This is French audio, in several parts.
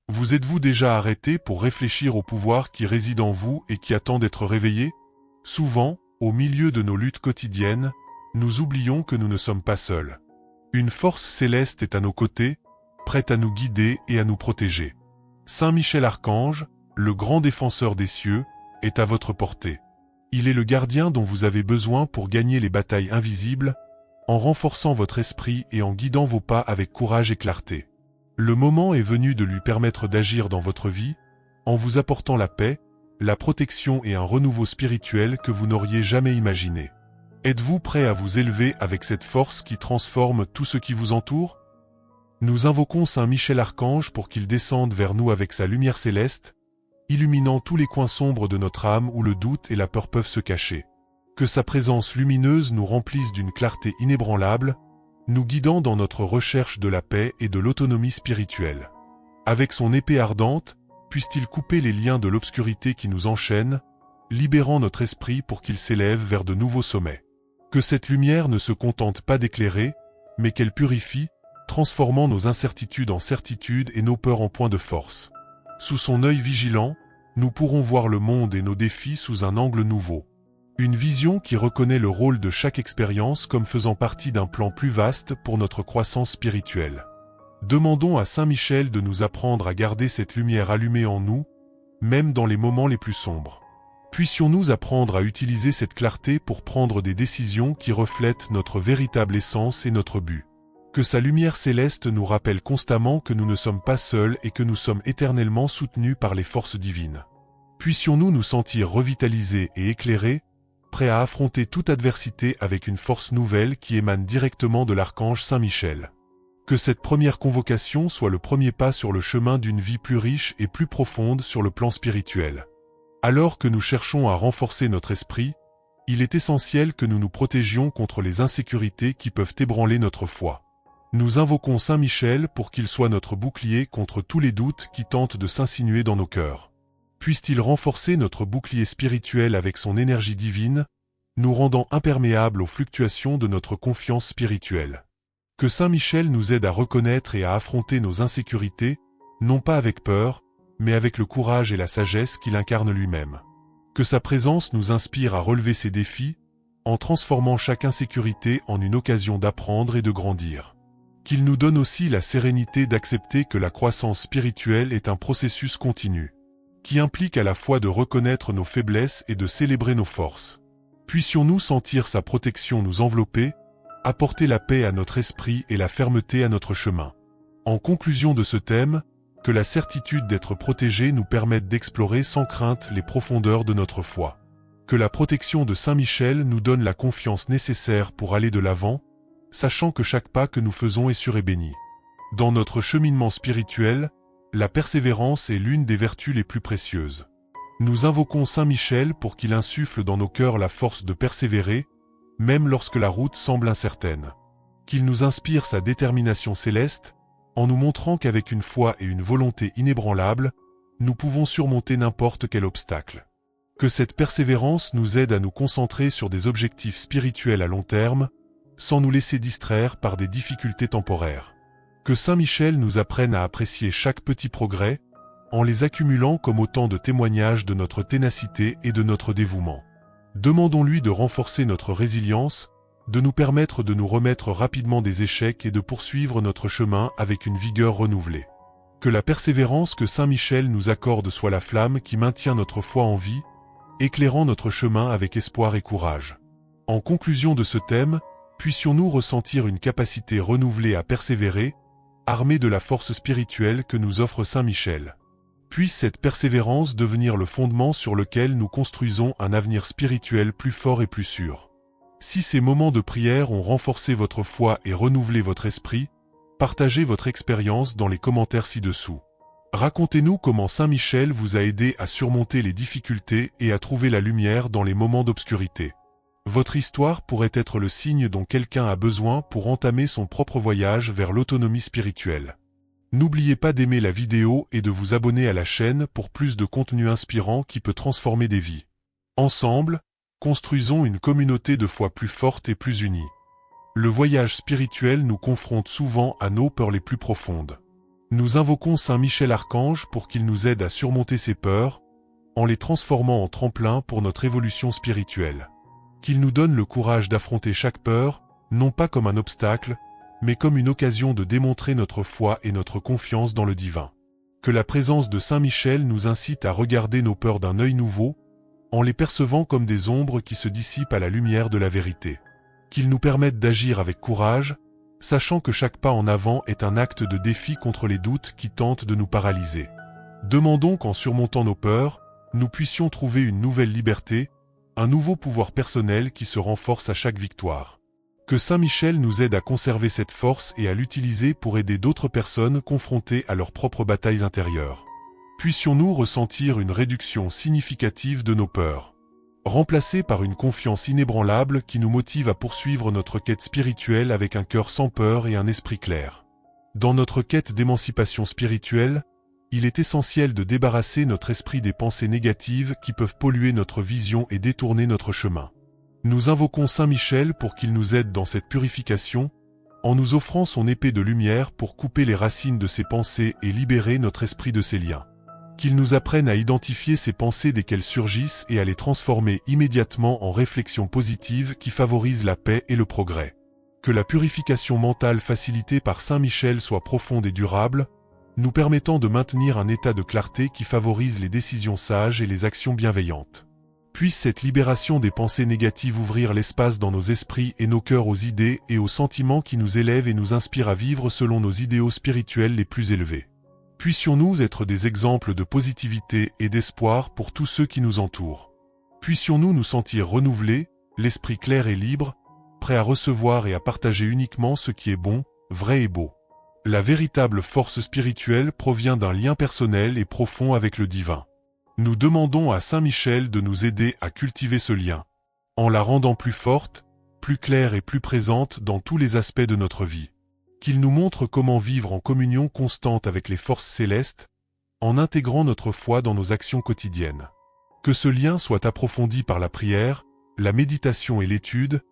Vous êtes-vous déjà arrêté pour réfléchir au pouvoir qui réside en vous et qui attend d'être réveillé? Souvent, au milieu de nos luttes quotidiennes, nous oublions que nous ne sommes pas seuls. Une force céleste est à nos côtés, prête à nous guider et à nous protéger. Saint Michel Archange, le grand défenseur des cieux, est à votre portée. Il est le gardien dont vous avez besoin pour gagner les batailles invisibles, en renforçant votre esprit et en guidant vos pas avec courage et clarté. Le moment est venu de lui permettre d'agir dans votre vie, en vous apportant la paix, la protection et un renouveau spirituel que vous n'auriez jamais imaginé. Êtes-vous prêt à vous élever avec cette force qui transforme tout ce qui vous entoure? Nous invoquons Saint Michel Archange pour qu'il descende vers nous avec sa lumière céleste, illuminant tous les coins sombres de notre âme où le doute et la peur peuvent se cacher. Que sa présence lumineuse nous remplisse d'une clarté inébranlable, nous guidant dans notre recherche de la paix et de l'autonomie spirituelle. Avec son épée ardente, puisse-t-il couper les liens de l'obscurité qui nous enchaînent, libérant notre esprit pour qu'il s'élève vers de nouveaux sommets. Que cette lumière ne se contente pas d'éclairer, mais qu'elle purifie, transformant nos incertitudes en certitudes et nos peurs en points de force. Sous son œil vigilant, nous pourrons voir le monde et nos défis sous un angle nouveau. Une vision qui reconnaît le rôle de chaque expérience comme faisant partie d'un plan plus vaste pour notre croissance spirituelle. Demandons à Saint Michel de nous apprendre à garder cette lumière allumée en nous, même dans les moments les plus sombres. Puissions-nous apprendre à utiliser cette clarté pour prendre des décisions qui reflètent notre véritable essence et notre but. Que sa lumière céleste nous rappelle constamment que nous ne sommes pas seuls et que nous sommes éternellement soutenus par les forces divines. Puissions-nous nous sentir revitalisés et éclairés, prêts à affronter toute adversité avec une force nouvelle qui émane directement de l'archange Saint Michel. Que cette première convocation soit le premier pas sur le chemin d'une vie plus riche et plus profonde sur le plan spirituel. Alors que nous cherchons à renforcer notre esprit, il est essentiel que nous nous protégions contre les insécurités qui peuvent ébranler notre foi. Nous invoquons Saint Michel pour qu'il soit notre bouclier contre tous les doutes qui tentent de s'insinuer dans nos cœurs. Puisse-t-il renforcer notre bouclier spirituel avec son énergie divine, nous rendant imperméables aux fluctuations de notre confiance spirituelle. Que Saint Michel nous aide à reconnaître et à affronter nos insécurités, non pas avec peur, mais avec le courage et la sagesse qu'il incarne lui-même. Que sa présence nous inspire à relever ces défis, en transformant chaque insécurité en une occasion d'apprendre et de grandir. Qu'il nous donne aussi la sérénité d'accepter que la croissance spirituelle est un processus continu, qui implique à la fois de reconnaître nos faiblesses et de célébrer nos forces. Puissions-nous sentir sa protection nous envelopper, apporter la paix à notre esprit et la fermeté à notre chemin. En conclusion de ce thème, que la certitude d'être protégé nous permette d'explorer sans crainte les profondeurs de notre foi. Que la protection de Saint Michel nous donne la confiance nécessaire pour aller de l'avant, sachant que chaque pas que nous faisons est sûr et béni. Dans notre cheminement spirituel, la persévérance est l'une des vertus les plus précieuses. Nous invoquons Saint Michel pour qu'il insuffle dans nos cœurs la force de persévérer, même lorsque la route semble incertaine. Qu'il nous inspire sa détermination céleste, en nous montrant qu'avec une foi et une volonté inébranlables, nous pouvons surmonter n'importe quel obstacle. Que cette persévérance nous aide à nous concentrer sur des objectifs spirituels à long terme, sans nous laisser distraire par des difficultés temporaires. Que Saint Michel nous apprenne à apprécier chaque petit progrès, en les accumulant comme autant de témoignages de notre ténacité et de notre dévouement. Demandons-lui de renforcer notre résilience, de nous permettre de nous remettre rapidement des échecs et de poursuivre notre chemin avec une vigueur renouvelée. Que la persévérance que Saint Michel nous accorde soit la flamme qui maintient notre foi en vie, éclairant notre chemin avec espoir et courage. En conclusion de ce thème, puissions-nous ressentir une capacité renouvelée à persévérer, armée de la force spirituelle que nous offre Saint Michel. Puisse cette persévérance devenir le fondement sur lequel nous construisons un avenir spirituel plus fort et plus sûr. Si ces moments de prière ont renforcé votre foi et renouvelé votre esprit, partagez votre expérience dans les commentaires ci-dessous. Racontez-nous comment Saint Michel vous a aidé à surmonter les difficultés et à trouver la lumière dans les moments d'obscurité. Votre histoire pourrait être le signe dont quelqu'un a besoin pour entamer son propre voyage vers l'autonomie spirituelle. N'oubliez pas d'aimer la vidéo et de vous abonner à la chaîne pour plus de contenu inspirant qui peut transformer des vies. Ensemble, construisons une communauté de foi plus forte et plus unie. Le voyage spirituel nous confronte souvent à nos peurs les plus profondes. Nous invoquons Saint Michel Archange pour qu'il nous aide à surmonter ces peurs, en les transformant en tremplin pour notre évolution spirituelle. Qu'il nous donne le courage d'affronter chaque peur, non pas comme un obstacle, mais comme une occasion de démontrer notre foi et notre confiance dans le divin. Que la présence de Saint Michel nous incite à regarder nos peurs d'un œil nouveau, en les percevant comme des ombres qui se dissipent à la lumière de la vérité. Qu'il nous permette d'agir avec courage, sachant que chaque pas en avant est un acte de défi contre les doutes qui tentent de nous paralyser. Demandons qu'en surmontant nos peurs, nous puissions trouver une nouvelle liberté, un nouveau pouvoir personnel qui se renforce à chaque victoire. Que Saint Michel nous aide à conserver cette force et à l'utiliser pour aider d'autres personnes confrontées à leurs propres batailles intérieures. Puissions-nous ressentir une réduction significative de nos peurs, remplacée par une confiance inébranlable qui nous motive à poursuivre notre quête spirituelle avec un cœur sans peur et un esprit clair. Dans notre quête d'émancipation spirituelle, il est essentiel de débarrasser notre esprit des pensées négatives qui peuvent polluer notre vision et détourner notre chemin. Nous invoquons Saint Michel pour qu'il nous aide dans cette purification, en nous offrant son épée de lumière pour couper les racines de ces pensées et libérer notre esprit de ces liens. Qu'il nous apprenne à identifier ces pensées dès qu'elles surgissent et à les transformer immédiatement en réflexions positives qui favorisent la paix et le progrès. Que la purification mentale facilitée par Saint Michel soit profonde et durable, nous permettant de maintenir un état de clarté qui favorise les décisions sages et les actions bienveillantes. Puisse cette libération des pensées négatives ouvrir l'espace dans nos esprits et nos cœurs aux idées et aux sentiments qui nous élèvent et nous inspirent à vivre selon nos idéaux spirituels les plus élevés. Puissions-nous être des exemples de positivité et d'espoir pour tous ceux qui nous entourent. Puissions-nous nous sentir renouvelés, l'esprit clair et libre, prêts à recevoir et à partager uniquement ce qui est bon, vrai et beau. La véritable force spirituelle provient d'un lien personnel et profond avec le divin. Nous demandons à Saint Michel de nous aider à cultiver ce lien, en la rendant plus forte, plus claire et plus présente dans tous les aspects de notre vie. Qu'il nous montre comment vivre en communion constante avec les forces célestes, en intégrant notre foi dans nos actions quotidiennes. Que ce lien soit approfondi par la prière, la méditation et l'étude,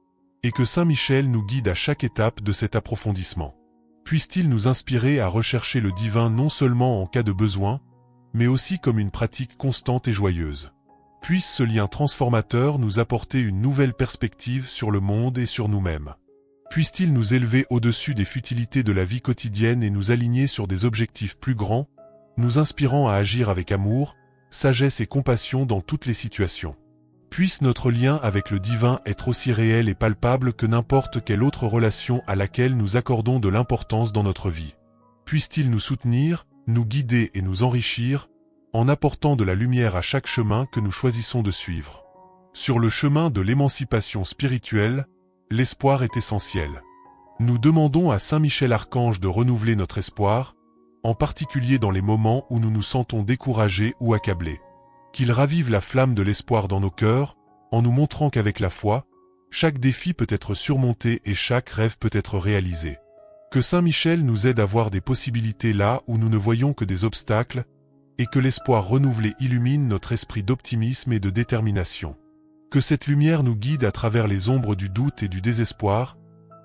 et que Saint Michel nous guide à chaque étape de cet approfondissement. Puisse-t-il nous inspirer à rechercher le divin non seulement en cas de besoin, mais aussi comme une pratique constante et joyeuse. Puisse ce lien transformateur nous apporter une nouvelle perspective sur le monde et sur nous-mêmes. Puisse-t-il nous élever au-dessus des futilités de la vie quotidienne et nous aligner sur des objectifs plus grands, nous inspirant à agir avec amour, sagesse et compassion dans toutes les situations. Puisse notre lien avec le divin être aussi réel et palpable que n'importe quelle autre relation à laquelle nous accordons de l'importance dans notre vie. Puisse-t-il nous soutenir, nous guider et nous enrichir, en apportant de la lumière à chaque chemin que nous choisissons de suivre. Sur le chemin de l'émancipation spirituelle, l'espoir est essentiel. Nous demandons à Saint Michel Archange de renouveler notre espoir, en particulier dans les moments où nous nous sentons découragés ou accablés. Qu'il ravive la flamme de l'espoir dans nos cœurs, en nous montrant qu'avec la foi, chaque défi peut être surmonté et chaque rêve peut être réalisé. Que Saint Michel nous aide à voir des possibilités là où nous ne voyons que des obstacles, et que l'espoir renouvelé illumine notre esprit d'optimisme et de détermination. Que cette lumière nous guide à travers les ombres du doute et du désespoir,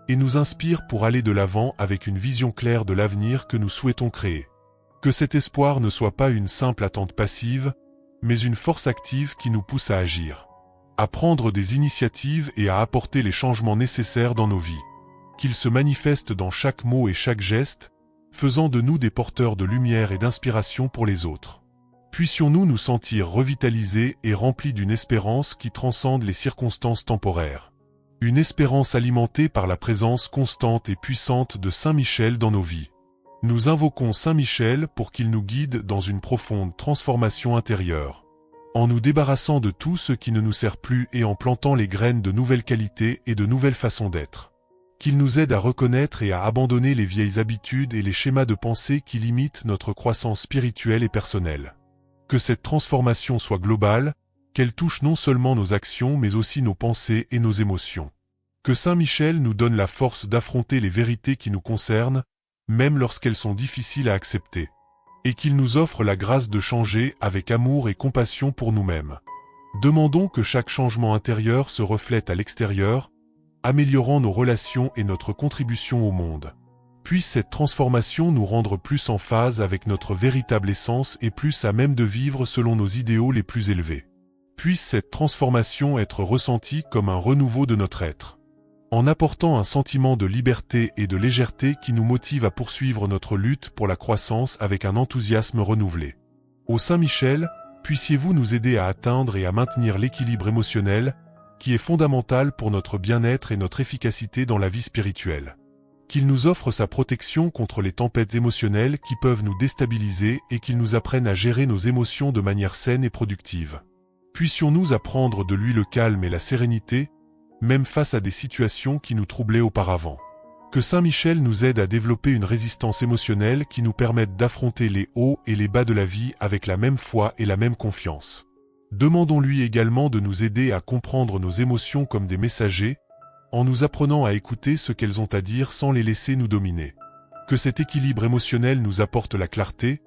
et nous inspire pour aller de l'avant avec une vision claire de l'avenir que nous souhaitons créer. Que cet espoir ne soit pas une simple attente passive, mais une force active qui nous pousse à agir, à prendre des initiatives et à apporter les changements nécessaires dans nos vies. Qu'il se manifeste dans chaque mot et chaque geste, faisant de nous des porteurs de lumière et d'inspiration pour les autres. Puissions-nous nous sentir revitalisés et remplis d'une espérance qui transcende les circonstances temporaires. Une espérance alimentée par la présence constante et puissante de Saint Michel dans nos vies. Nous invoquons Saint Michel pour qu'il nous guide dans une profonde transformation intérieure, en nous débarrassant de tout ce qui ne nous sert plus et en plantant les graines de nouvelles qualités et de nouvelles façons d'être. Qu'il nous aide à reconnaître et à abandonner les vieilles habitudes et les schémas de pensée qui limitent notre croissance spirituelle et personnelle. Que cette transformation soit globale, qu'elle touche non seulement nos actions mais aussi nos pensées et nos émotions. Que Saint Michel nous donne la force d'affronter les vérités qui nous concernent, même lorsqu'elles sont difficiles à accepter. Et qu'il nous offre la grâce de changer avec amour et compassion pour nous-mêmes. Demandons que chaque changement intérieur se reflète à l'extérieur, améliorant nos relations et notre contribution au monde. Puisse cette transformation nous rendre plus en phase avec notre véritable essence et plus à même de vivre selon nos idéaux les plus élevés. Puisse cette transformation être ressentie comme un renouveau de notre être, en apportant un sentiment de liberté et de légèreté qui nous motive à poursuivre notre lutte pour la croissance avec un enthousiasme renouvelé. Ô Saint Michel, puissiez-vous nous aider à atteindre et à maintenir l'équilibre émotionnel, qui est fondamental pour notre bien-être et notre efficacité dans la vie spirituelle. Qu'il nous offre sa protection contre les tempêtes émotionnelles qui peuvent nous déstabiliser et qu'il nous apprenne à gérer nos émotions de manière saine et productive. Puissions-nous apprendre de lui le calme et la sérénité, même face à des situations qui nous troublaient auparavant. Que Saint Michel nous aide à développer une résistance émotionnelle qui nous permette d'affronter les hauts et les bas de la vie avec la même foi et la même confiance. Demandons-lui également de nous aider à comprendre nos émotions comme des messagers, en nous apprenant à écouter ce qu'elles ont à dire sans les laisser nous dominer. Que cet équilibre émotionnel nous apporte la clarté,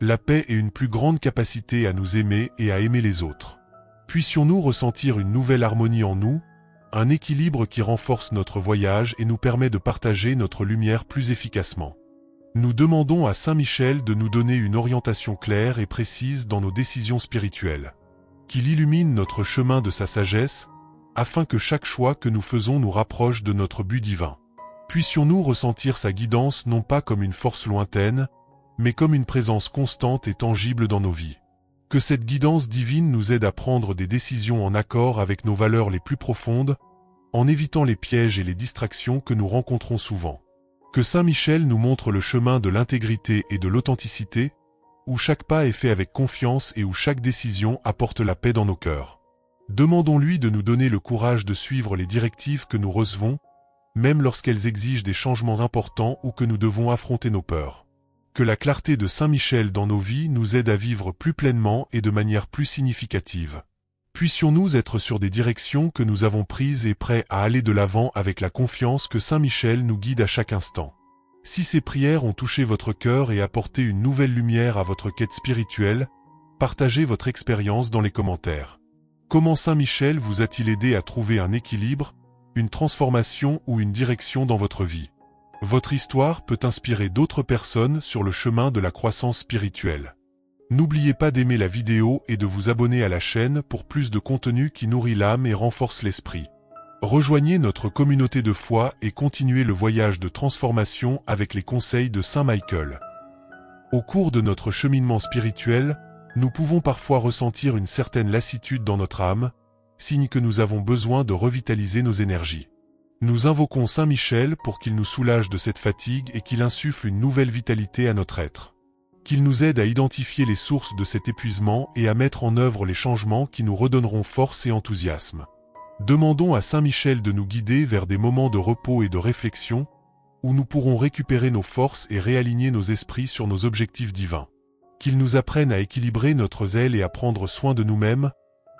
la paix et une plus grande capacité à nous aimer et à aimer les autres. Puissions-nous ressentir une nouvelle harmonie en nous, un équilibre qui renforce notre voyage et nous permet de partager notre lumière plus efficacement. Nous demandons à Saint Michel de nous donner une orientation claire et précise dans nos décisions spirituelles. Qu'il illumine notre chemin de sa sagesse, afin que chaque choix que nous faisons nous rapproche de notre but divin. Puissions-nous ressentir sa guidance non pas comme une force lointaine, mais comme une présence constante et tangible dans nos vies. Que cette guidance divine nous aide à prendre des décisions en accord avec nos valeurs les plus profondes, en évitant les pièges et les distractions que nous rencontrons souvent. Que Saint Michel nous montre le chemin de l'intégrité et de l'authenticité, où chaque pas est fait avec confiance et où chaque décision apporte la paix dans nos cœurs. Demandons-lui de nous donner le courage de suivre les directives que nous recevons, même lorsqu'elles exigent des changements importants ou que nous devons affronter nos peurs. Que la clarté de Saint Michel dans nos vies nous aide à vivre plus pleinement et de manière plus significative. Puissions-nous être sur des directions que nous avons prises et prêts à aller de l'avant avec la confiance que Saint Michel nous guide à chaque instant. Si ces prières ont touché votre cœur et apporté une nouvelle lumière à votre quête spirituelle, partagez votre expérience dans les commentaires. Comment Saint Michel vous a-t-il aidé à trouver un équilibre, une transformation ou une direction dans votre vie? Votre histoire peut inspirer d'autres personnes sur le chemin de la croissance spirituelle. N'oubliez pas d'aimer la vidéo et de vous abonner à la chaîne pour plus de contenu qui nourrit l'âme et renforce l'esprit. Rejoignez notre communauté de foi et continuez le voyage de transformation avec les conseils de Saint Michael. Au cours de notre cheminement spirituel, nous pouvons parfois ressentir une certaine lassitude dans notre âme, signe que nous avons besoin de revitaliser nos énergies. Nous invoquons Saint Michel pour qu'il nous soulage de cette fatigue et qu'il insuffle une nouvelle vitalité à notre être. Qu'il nous aide à identifier les sources de cet épuisement et à mettre en œuvre les changements qui nous redonneront force et enthousiasme. Demandons à Saint Michel de nous guider vers des moments de repos et de réflexion, où nous pourrons récupérer nos forces et réaligner nos esprits sur nos objectifs divins. Qu'il nous apprenne à équilibrer notre zèle et à prendre soin de nous-mêmes,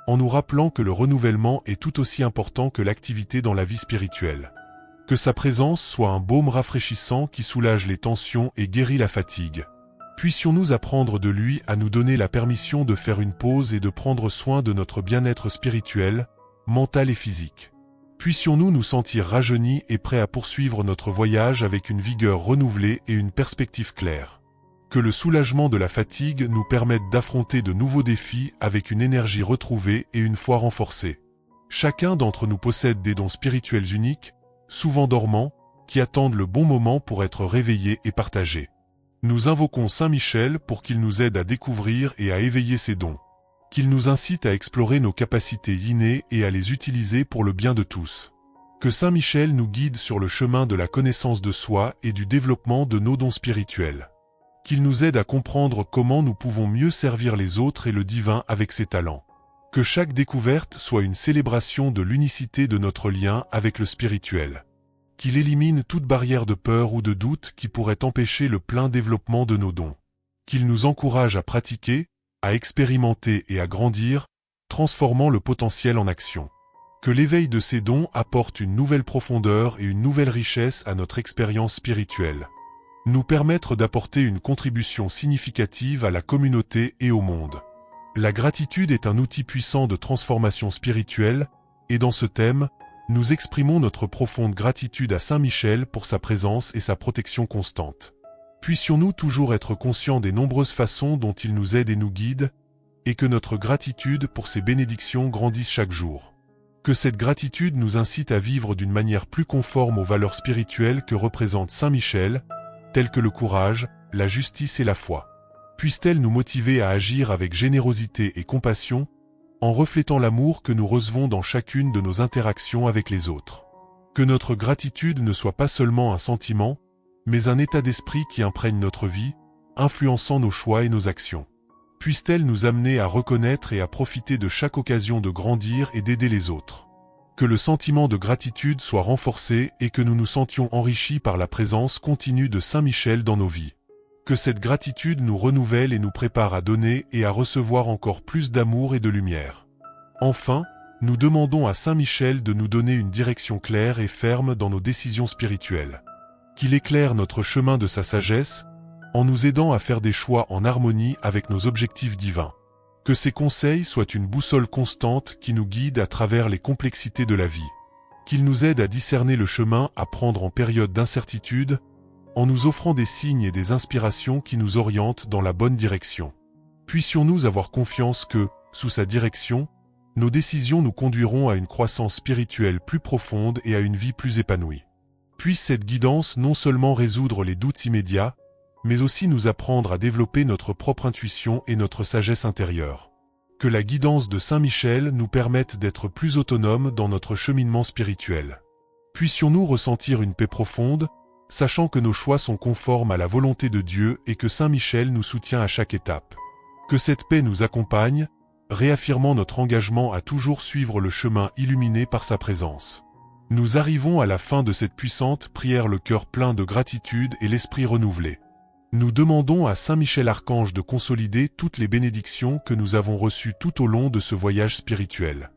en nous rappelant que le renouvellement est tout aussi important que l'activité dans la vie spirituelle. Que sa présence soit un baume rafraîchissant qui soulage les tensions et guérit la fatigue. Puissions-nous apprendre de lui à nous donner la permission de faire une pause et de prendre soin de notre bien-être spirituel, mental et physique. Puissions-nous nous sentir rajeunis et prêts à poursuivre notre voyage avec une vigueur renouvelée et une perspective claire. Que le soulagement de la fatigue nous permette d'affronter de nouveaux défis avec une énergie retrouvée et une foi renforcée. Chacun d'entre nous possède des dons spirituels uniques, souvent dormants, qui attendent le bon moment pour être réveillés et partagés. Nous invoquons Saint Michel pour qu'il nous aide à découvrir et à éveiller ces dons. Qu'il nous incite à explorer nos capacités innées et à les utiliser pour le bien de tous. Que Saint Michel nous guide sur le chemin de la connaissance de soi et du développement de nos dons spirituels. Qu'il nous aide à comprendre comment nous pouvons mieux servir les autres et le divin avec ses talents. Que chaque découverte soit une célébration de l'unicité de notre lien avec le spirituel. Qu'il élimine toute barrière de peur ou de doute qui pourrait empêcher le plein développement de nos dons. Qu'il nous encourage à pratiquer, à expérimenter et à grandir, transformant le potentiel en action. Que l'éveil de ces dons apporte une nouvelle profondeur et une nouvelle richesse à notre expérience spirituelle. Nous permettre d'apporter une contribution significative à la communauté et au monde. La gratitude est un outil puissant de transformation spirituelle, et dans ce thème, Nous exprimons notre profonde gratitude à Saint Michel pour sa présence et sa protection constante. Puissions-nous toujours être conscients des nombreuses façons dont il nous aide et nous guide, et que notre gratitude pour ses bénédictions grandisse chaque jour. Que cette gratitude nous incite à vivre d'une manière plus conforme aux valeurs spirituelles que représente Saint Michel, telles que le courage, la justice et la foi. Puisse-t-elle nous motiver à agir avec générosité et compassion, en reflétant l'amour que nous recevons dans chacune de nos interactions avec les autres. Que notre gratitude ne soit pas seulement un sentiment, mais un état d'esprit qui imprègne notre vie, influençant nos choix et nos actions. Puisse-t-elle nous amener à reconnaître et à profiter de chaque occasion de grandir et d'aider les autres. Que le sentiment de gratitude soit renforcé et que nous nous sentions enrichis par la présence continue de Saint Michel dans nos vies. Que cette gratitude nous renouvelle et nous prépare à donner et à recevoir encore plus d'amour et de lumière. Enfin, nous demandons à Saint Michel de nous donner une direction claire et ferme dans nos décisions spirituelles. Qu'il éclaire notre chemin de sa sagesse, en nous aidant à faire des choix en harmonie avec nos objectifs divins. Que ses conseils soient une boussole constante qui nous guide à travers les complexités de la vie. Qu'il nous aide à discerner le chemin à prendre en période d'incertitude, en nous offrant des signes et des inspirations qui nous orientent dans la bonne direction. Puissions-nous avoir confiance que, sous sa direction, nos décisions nous conduiront à une croissance spirituelle plus profonde et à une vie plus épanouie. Puisse cette guidance non seulement résoudre les doutes immédiats, mais aussi nous apprendre à développer notre propre intuition et notre sagesse intérieure. Que la guidance de Saint Michel nous permette d'être plus autonomes dans notre cheminement spirituel. Puissions-nous ressentir une paix profonde, sachant que nos choix sont conformes à la volonté de Dieu et que Saint Michel nous soutient à chaque étape. Que cette paix nous accompagne, réaffirmant notre engagement à toujours suivre le chemin illuminé par sa présence. Nous arrivons à la fin de cette puissante prière le cœur plein de gratitude et l'esprit renouvelé. Nous demandons à Saint Michel Archange de consolider toutes les bénédictions que nous avons reçues tout au long de ce voyage spirituel.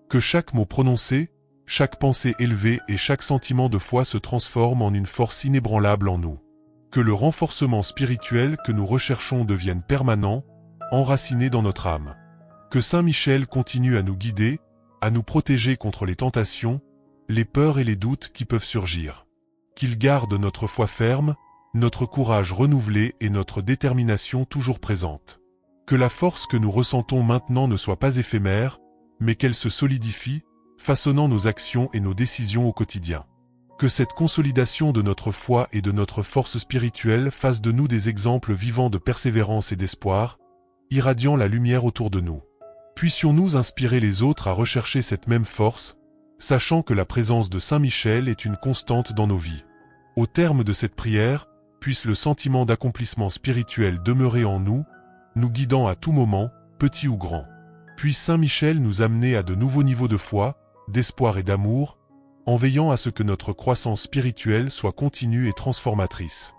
Que chaque mot prononcé, chaque pensée élevée et chaque sentiment de foi se transforme en une force inébranlable en nous. Que le renforcement spirituel que nous recherchons devienne permanent, enraciné dans notre âme. Que Saint Michel continue à nous guider, à nous protéger contre les tentations, les peurs et les doutes qui peuvent surgir. Qu'il garde notre foi ferme, notre courage renouvelé et notre détermination toujours présente. Que la force que nous ressentons maintenant ne soit pas éphémère, mais qu'elle se solidifie, façonnant nos actions et nos décisions au quotidien. Que cette consolidation de notre foi et de notre force spirituelle fasse de nous des exemples vivants de persévérance et d'espoir, irradiant la lumière autour de nous. Puissions-nous inspirer les autres à rechercher cette même force, sachant que la présence de Saint Michel est une constante dans nos vies. Au terme de cette prière, puisse le sentiment d'accomplissement spirituel demeurer en nous, nous guidant à tout moment, petit ou grand. Puisse Saint Michel nous amener à de nouveaux niveaux de foi, d'espoir et d'amour, en veillant à ce que notre croissance spirituelle soit continue et transformatrice.